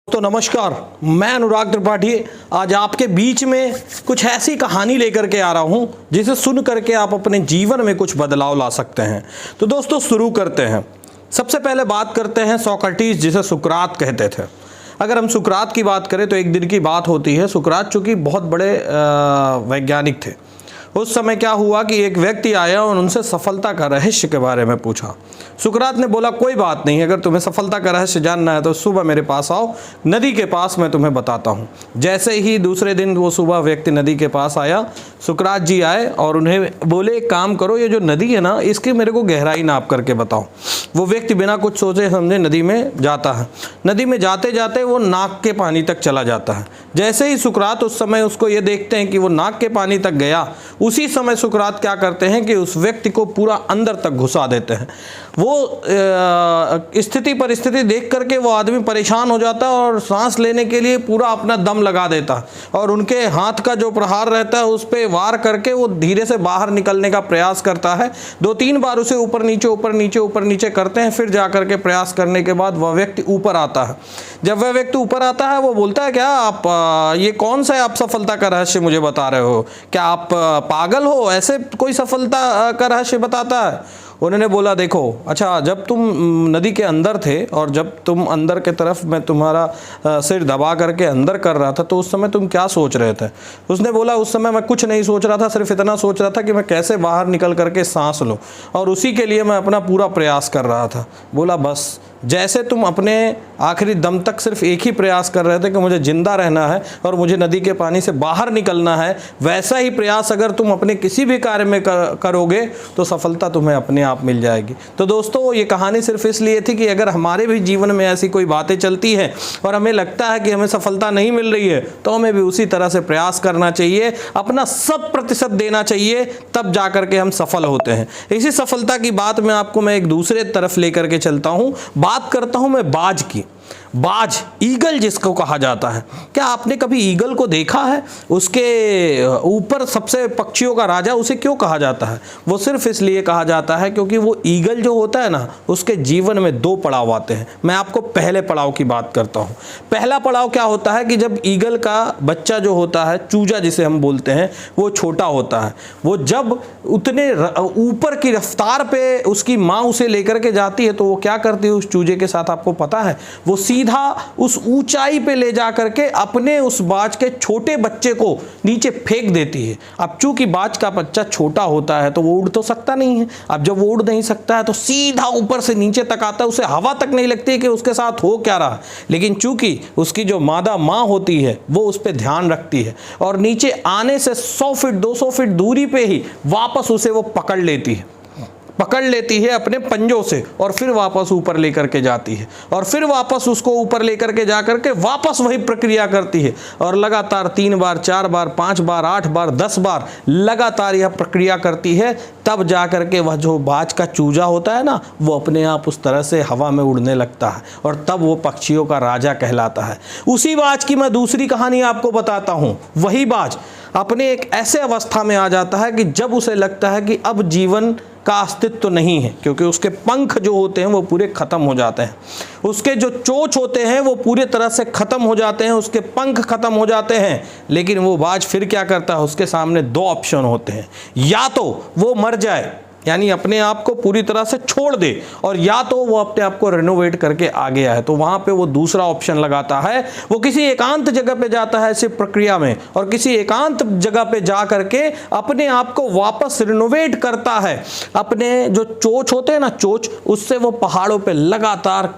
तो नमस्कार, मैं अनुराग त्रिपाठी आज आपके बीच में कुछ ऐसी कहानी लेकर के आ रहा हूं जिसे सुन करके आप अपने जीवन में कुछ बदलाव ला सकते हैं। तो दोस्तों शुरू करते हैं। सबसे पहले बात करते हैं सोक्रेटिस, जिसे सुकरात कहते थे। अगर हम सुकरात की बात करें तो एक दिन की बात होती है। सुकरात चूँकि बहुत बड़े वैज्ञानिक थे। उस समय क्या हुआ कि एक व्यक्ति आया और उनसे सफलता का रहस्य के बारे में पूछा। सुकरात ने बोला, कोई बात नहीं, अगर तुम्हें सफलता का रहस्य जानना है तो सुबह मेरे पास आओ, नदी के पास मैं तुम्हें बताता हूँ। जैसे ही दूसरे दिन वो सुबह व्यक्ति नदी के पास आया, सुकरात जी आए और उन्हें बोले, एक काम करो, ये जो नदी है ना, इसकी मेरे को गहराई नाप करके बताओ। वो व्यक्ति बिना कुछ सोचे समझे नदी में जाता है। नदी में जाते जाते वो नाक के पानी तक चला जाता है। जैसे ही सुकरात उस समय उसको ये देखते हैं कि वो नाक के पानी तक गया, उसी समय सुकरात क्या करते हैं कि उस व्यक्ति को पूरा अंदर तक घुसा देते हैं। वो स्थिति परिस्थिति देख करके वो आदमी परेशान हो जाता है और सांस लेने के लिए पूरा अपना दम लगा देता है और उनके हाथ का जो प्रहार रहता है उस पर वार करके वो धीरे से बाहर निकलने का प्रयास करता है। 2-3 बार उसे ऊपर नीचे करते हैं। फिर जा करके प्रयास करने के बाद वह व्यक्ति ऊपर आता है। जब वह व्यक्ति ऊपर आता है वो बोलता है, क्या आप ये कौन सा आप सफलता का रहस्य मुझे बता रहे हो? क्या आप पागल हो? ऐसे कोई सफलता का रहस्य बताता है? उन्होंने बोला, देखो, अच्छा, जब तुम नदी के अंदर थे और जब तुम अंदर के तरफ मैं तुम्हारा सिर दबा करके अंदर कर रहा था तो उस समय तुम क्या सोच रहे थे? उसने बोला, उस समय मैं कुछ नहीं सोच रहा था, सिर्फ इतना सोच रहा था कि मैं कैसे बाहर निकल करके सांस लूं और उसी के लिए मैं अपना पूरा प्रयास कर रहा था। बोला, बस जैसे तुम अपने आखिरी दम तक सिर्फ एक ही प्रयास कर रहे थे कि मुझे जिंदा रहना है और मुझे नदी के पानी से बाहर निकलना है, वैसा ही प्रयास अगर तुम अपने किसी भी कार्य में करोगे तो सफलता तुम्हें अपने आप मिल जाएगी। तो दोस्तों, ये कहानी सिर्फ इसलिए थी कि अगर हमारे भी जीवन में ऐसी कोई बातें चलती हैं और हमें लगता है कि हमें सफलता नहीं मिल रही है तो हमें भी उसी तरह से प्रयास करना चाहिए, अपना 100% देना चाहिए, तब जा करके हम सफल होते हैं। इसी सफलता की बात में आपको मैं एक दूसरे तरफ लेकर के चलता हूँ। बात करता हूं मैं बाज की। बाज, ईगल जिसको कहा जाता है। क्या आपने कभी ईगल को देखा है? उसके ऊपर सबसे पक्षियों का राजा उसे क्यों कहा जाता है? वो सिर्फ इसलिए कहा जाता है क्योंकि वो ईगल जो होता है ना, उसके जीवन में 2 पड़ाव आते हैं। मैं आपको पहले पड़ाव की बात करता हूँ। पहला पड़ाव क्या होता है कि जब ईगल का बच्चा जो होता है, चूजा जिसे हम बोलते हैं, वो छोटा होता है, वो जब उतने ऊपर की रफ्तार पे उसकी माँ उसे लेकर के जाती है तो वो क्या करती है उस चूजे के साथ, आपको पता है? वो सीधा उस ऊंचाई पे ले जा करके अपने उस बाज के छोटे बच्चे को नीचे फेंक देती है। अब चूंकि बाज का बच्चा छोटा होता है तो वो उड़ तो सकता नहीं है। अब जब वो उड़ नहीं सकता है तो सीधा ऊपर से नीचे तक आता है, उसे हवा तक नहीं लगती कि उसके साथ हो क्या रहा। लेकिन चूंकि उसकी जो मादा माँ होती है वो उस पर ध्यान रखती है और नीचे आने से 100 फीट 200 फीट दूरी पे ही वापस उसे वो पकड़ लेती है अपने पंजों से और फिर वापस ऊपर लेकर के जाती है और फिर वापस उसको ऊपर लेकर के जा करके वापस वही प्रक्रिया करती है और लगातार 3 बार 4 बार 5 बार 8 बार 10 बार लगातार यह प्रक्रिया करती है। तब जा करके वह जो बाज का चूजा होता है ना, वो अपने आप उस तरह से हवा में उड़ने लगता है और तब वो पक्षियों का राजा कहलाता है। उसी बाज की मैं दूसरी कहानी आपको बताता हूँ। वही बाज अपने एक ऐसे अवस्था में आ जाता है कि जब उसे लगता है कि अब जीवन का अस्तित्व नहीं है, क्योंकि उसके पंख जो होते हैं वो पूरे खत्म हो जाते हैं, उसके जो चोंच होते हैं वो पूरे तरह से खत्म हो जाते हैं, उसके पंख खत्म हो जाते हैं। लेकिन वो बाज फिर क्या करता है, उसके सामने 2 ऑप्शन होते हैं, या तो वो मर जाए यानी अपने आप को पूरी तरह से छोड़ दे, और या तो वो अपने आप को रिनोवेट करके आगे आए। तो वहाँ पे वो दूसरा ऑप्शन लगाता है, वो किसी एकांत जगह पे जाता है इसी प्रक्रिया में और किसी एकांत जगह पे जा करके अपने आप को वापस रिनोवेट करता है। अपने जो चोंच होते हैं ना, चोंच, उससे वो पहाड़ों पे लगातार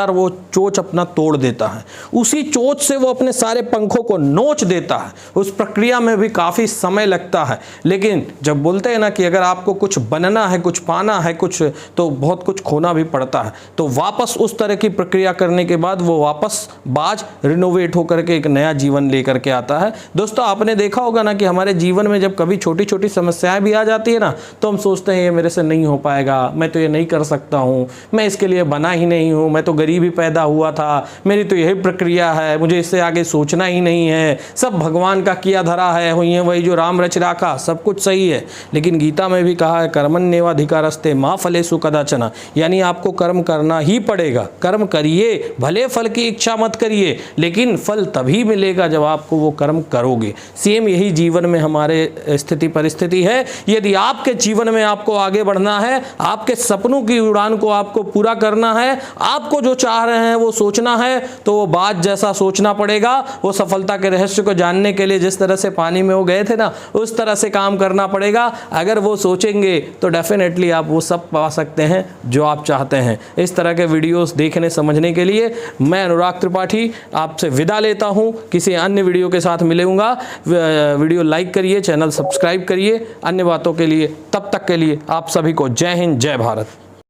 वो चोंच अपना तोड़ देता है। उसी चोंच से वो अपने सारे पंखों को नोच देता है। उस प्रक्रिया में भी काफ़ी समय लगता है, लेकिन जब बोलते हैं ना कि अगर आपको कुछ बनना है, कुछ पाना है, कुछ तो बहुत कुछ खोना भी पड़ता है। तो वापस उस तरह की प्रक्रिया करने के बाद वो वापस बाज रिनोवेट होकर के एक नया जीवन लेकर के आता है। दोस्तों, आपने देखा होगा ना कि हमारे जीवन में जब कभी छोटी छोटी समस्याएं भी आ जाती है ना, तो हम सोचते हैं ये मेरे से नहीं हो पाएगा, मैं तो ये नहीं कर सकता हूँ, मैं इसके लिए बना ही नहीं हूँ, मैं तो गरीब ही पैदा हुआ था, मेरी तो यही प्रक्रिया है, मुझे इससे आगे सोचना ही नहीं है, सब भगवान का किया धरा है, हुई है वही जो राम रच राखा, सब कुछ सही है। लेकिन गीता में भी कहा है कर्मण्येवाधिकारस्ते मा फलेषु कदाचन, यानी आपको कर्म करना ही पड़ेगा। कर्म करिए, भले फल की इच्छा मत करिए, लेकिन फल तभी मिलेगा जब आपको वो कर्म करोगे। सेम यही जीवन में हमारे स्थिति परिस्थिति है। यदि आपके जीवन में आपको आगे बढ़ना है, आपके सपनों की उड़ान को आपको पूरा करना है, आपको जो चाह रहे हैं वो सोचना है, तो वो बात जैसा सोचना पड़ेगा। वो सफलता के रहस्य को जानने के लिए जिस तरह से पानी में वो गए थे ना, उस तरह से काम करना पड़ेगा। अगर वो सोचेंगे तो डेफिनेटली आप वो सब पा सकते हैं जो आप चाहते हैं। इस तरह के वीडियोस देखने समझने के लिए मैं अनुराग त्रिपाठी आपसे विदा लेता हूं। किसी अन्य वीडियो के साथ मिलूंगा। वीडियो लाइक करिए, चैनल सब्सक्राइब करिए अन्य बातों के लिए। तब तक के लिए आप सभी को जय हिंद, जय भारत।